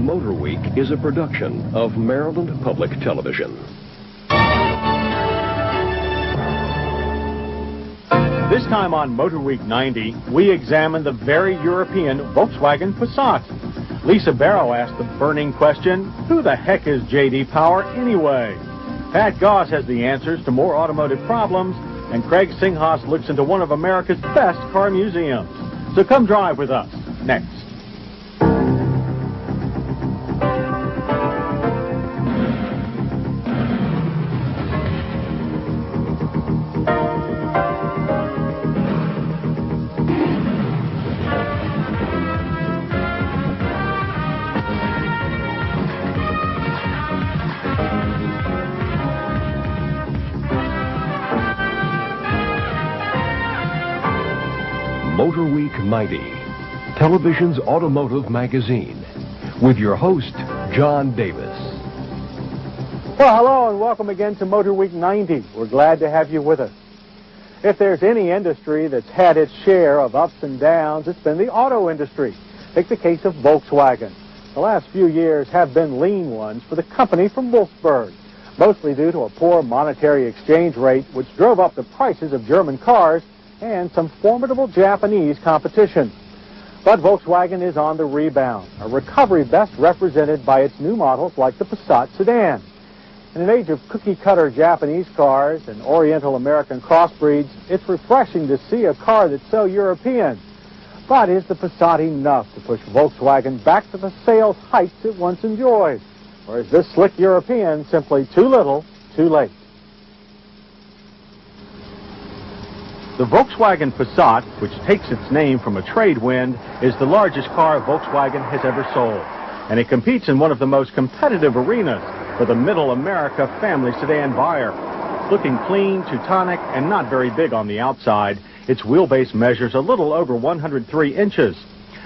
Motor Week is a production of Maryland Public Television. This time on Motor Week 90, we examine the very European Volkswagen Passat. Lisa Barrow asked the burning question, who the heck is J.D. Power anyway? Pat Goss has the answers to more automotive problems, and Craig Singhas looks into one of America's best car museums. So come drive with us next. Motor Week 90, television's automotive magazine, with your host, John Davis. Well, hello and welcome again to Motor Week 90. We're glad to have you with us. If there's any industry that's had its share of ups and downs, it's been the auto industry. Take the case of Volkswagen. The last few years have been lean ones for the company from Wolfsburg, mostly due to a poor monetary exchange rate, which drove up the prices of German cars and some formidable Japanese competition. But Volkswagen is on the rebound, a recovery best represented by its new models like the Passat sedan. In an age of cookie-cutter Japanese cars and Oriental American crossbreeds, it's refreshing to see a car that's so European. But is the Passat enough to push Volkswagen back to the sales heights it once enjoyed? Or is this slick European simply too little, too late? The Volkswagen Passat, which takes its name from a trade wind, is the largest car Volkswagen has ever sold. And it competes in one of the most competitive arenas for the middle America family sedan buyer. Looking clean, Teutonic, and not very big on the outside, its wheelbase measures a little over 103 inches.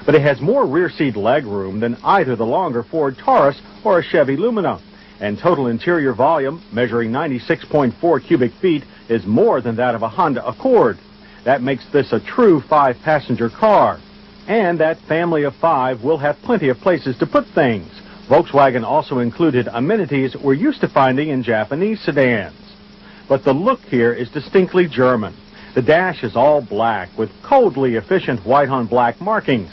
But it has more rear seat leg room than either the longer Ford Taurus or a Chevy Lumina. And total interior volume, measuring 96.4 cubic feet, is more than that of a Honda Accord. That makes this a true 5-passenger car. And that family of 5 will have plenty of places to put things. Volkswagen also included amenities we're used to finding in Japanese sedans. But the look here is distinctly German. The dash is all black with coldly efficient white-on-black markings.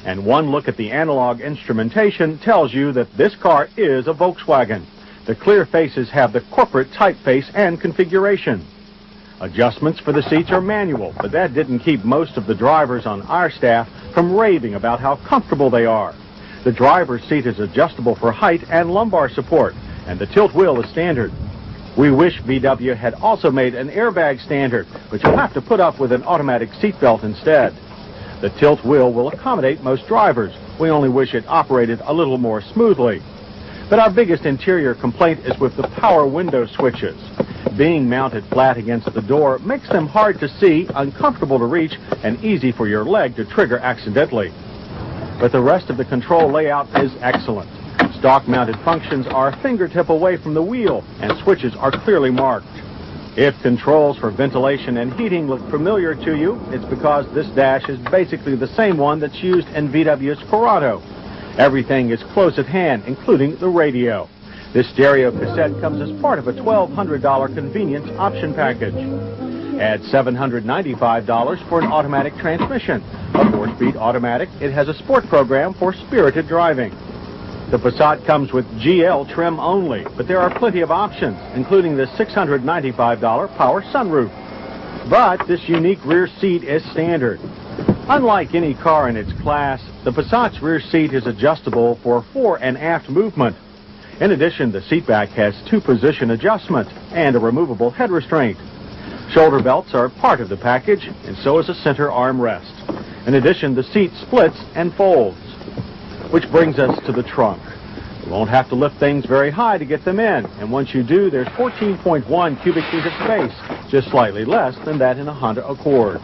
And one look at the analog instrumentation tells you that this car is a Volkswagen. The clear faces have the corporate typeface and configuration. Adjustments for the seats are manual, but that didn't keep most of the drivers on our staff from raving about how comfortable they are. The driver's seat is adjustable for height and lumbar support, and the tilt wheel is standard. We wish VW had also made an airbag standard, but you'll have to put up with an automatic seatbelt instead. The tilt wheel will accommodate most drivers. We only wish it operated a little more smoothly. But our biggest interior complaint is with the power window switches. Being mounted flat against the door makes them hard to see, uncomfortable to reach, and easy for your leg to trigger accidentally. But the rest of the control layout is excellent. Stock-mounted functions are a fingertip away from the wheel, and switches are clearly marked. If controls for ventilation and heating look familiar to you, it's because this dash is basically the same one that's used in VW's Corrado. Everything is close at hand, including the radio. This stereo cassette comes as part of a $1,200 convenience option package. Add $795 for an automatic transmission. A 4-speed automatic, it has a sport program for spirited driving. The Passat comes with GL trim only, but there are plenty of options, including the $695 power sunroof. But this unique rear seat is standard. Unlike any car in its class, the Passat's rear seat is adjustable for fore and aft movement. In addition, the seatback has 2-position adjustment and a removable head restraint. Shoulder belts are part of the package, and so is a center armrest. In addition, the seat splits and folds. Which brings us to the trunk. You won't have to lift things very high to get them in, and once you do, there's 14.1 cubic feet of space, just slightly less than that in a Honda Accord.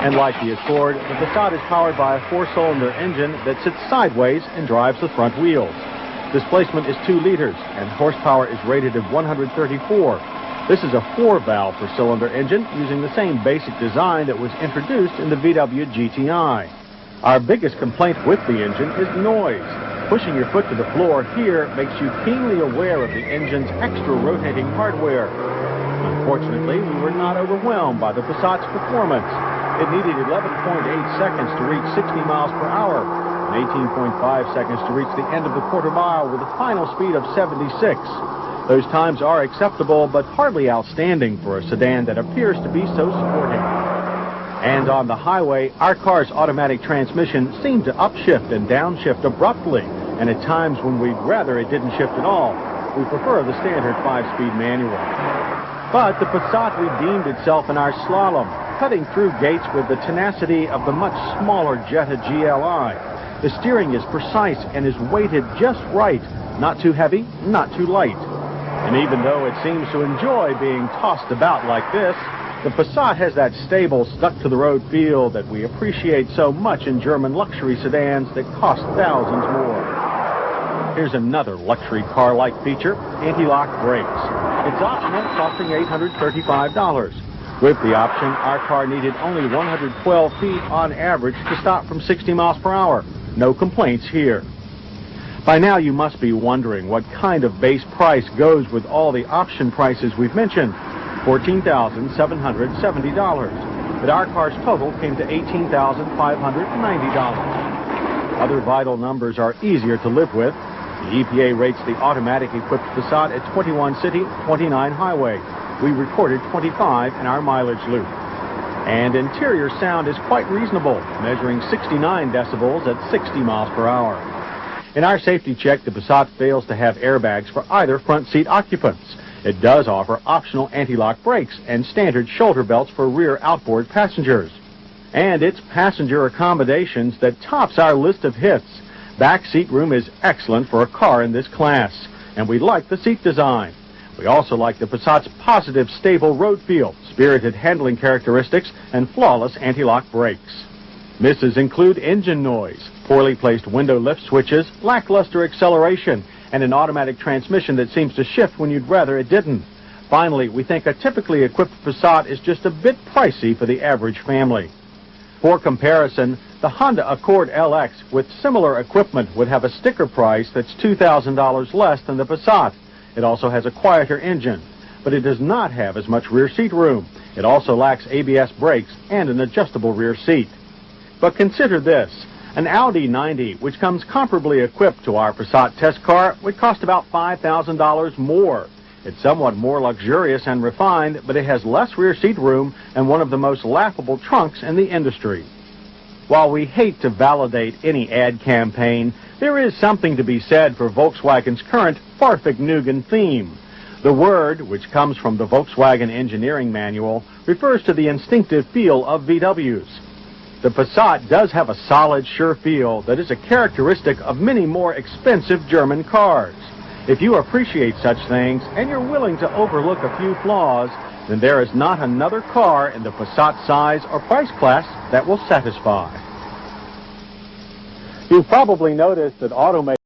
And like the Accord, the Passat is powered by a 4-cylinder engine that sits sideways and drives the front wheels. Displacement is 2 liters, and horsepower is rated at 134. This is a 4-valve per cylinder engine using the same basic design that was introduced in the VW GTI. Our biggest complaint with the engine is noise. Pushing your foot to the floor here makes you keenly aware of the engine's extra rotating hardware. Unfortunately, we were not overwhelmed by the Passat's performance. It needed 11.8 seconds to reach 60 miles per hour and 18.5 seconds to reach the end of the quarter mile with a final speed of 76. Those times are acceptable, but hardly outstanding for a sedan that appears to be so sporting. And on the highway, our car's automatic transmission seemed to upshift and downshift abruptly, and at times when we'd rather it didn't shift at all. We prefer the standard 5-speed manual. But the Passat redeemed itself in our slalom, cutting through gates with the tenacity of the much smaller Jetta GLI. The steering is precise and is weighted just right, not too heavy, not too light. And even though it seems to enjoy being tossed about like this, the Passat has that stable, stuck-to-the-road feel that we appreciate so much in German luxury sedans that cost thousands more. Here's another luxury car-like feature, anti-lock brakes. It's optional, costing $835. With the option, our car needed only 112 feet on average to stop from 60 miles per hour. No complaints here. By now you must be wondering what kind of base price goes with all the option prices we've mentioned. $14,770. But our car's total came to $18,590. Other vital numbers are easier to live with. The EPA rates the automatic-equipped Passat at 21 city, 29 highway. We recorded 25 in our mileage loop. And interior sound is quite reasonable, measuring 69 decibels at 60 miles per hour. In our safety check, the Passat fails to have airbags for either front seat occupants. It does offer optional anti-lock brakes and standard shoulder belts for rear outboard passengers. And it's passenger accommodations that tops our list of hits. Back seat room is excellent for a car in this class, and we like the seat design. We also like the Passat's positive, stable road feel, spirited handling characteristics, and flawless anti-lock brakes. Misses include engine noise, poorly placed window lift switches, lackluster acceleration, and an automatic transmission that seems to shift when you'd rather it didn't. Finally, we think a typically equipped Passat is just a bit pricey for the average family. For comparison, the Honda Accord LX with similar equipment would have a sticker price that's $2,000 less than the Passat. It also has a quieter engine, but it does not have as much rear seat room. It also lacks ABS brakes and an adjustable rear seat. But consider this. An Audi 90, which comes comparably equipped to our Passat test car, would cost about $5,000 more. It's somewhat more luxurious and refined, but it has less rear seat room and one of the most laughable trunks in the industry. While we hate to validate any ad campaign, there is something to be said for Volkswagen's current Fahrvergnügen theme. The word, which comes from the Volkswagen engineering manual, refers to the instinctive feel of VWs. The Passat does have a solid, sure feel that is a characteristic of many more expensive German cars. If you appreciate such things and you're willing to overlook a few flaws, then there is not another car in the Passat size or price class that will satisfy. You've probably noticed that automakers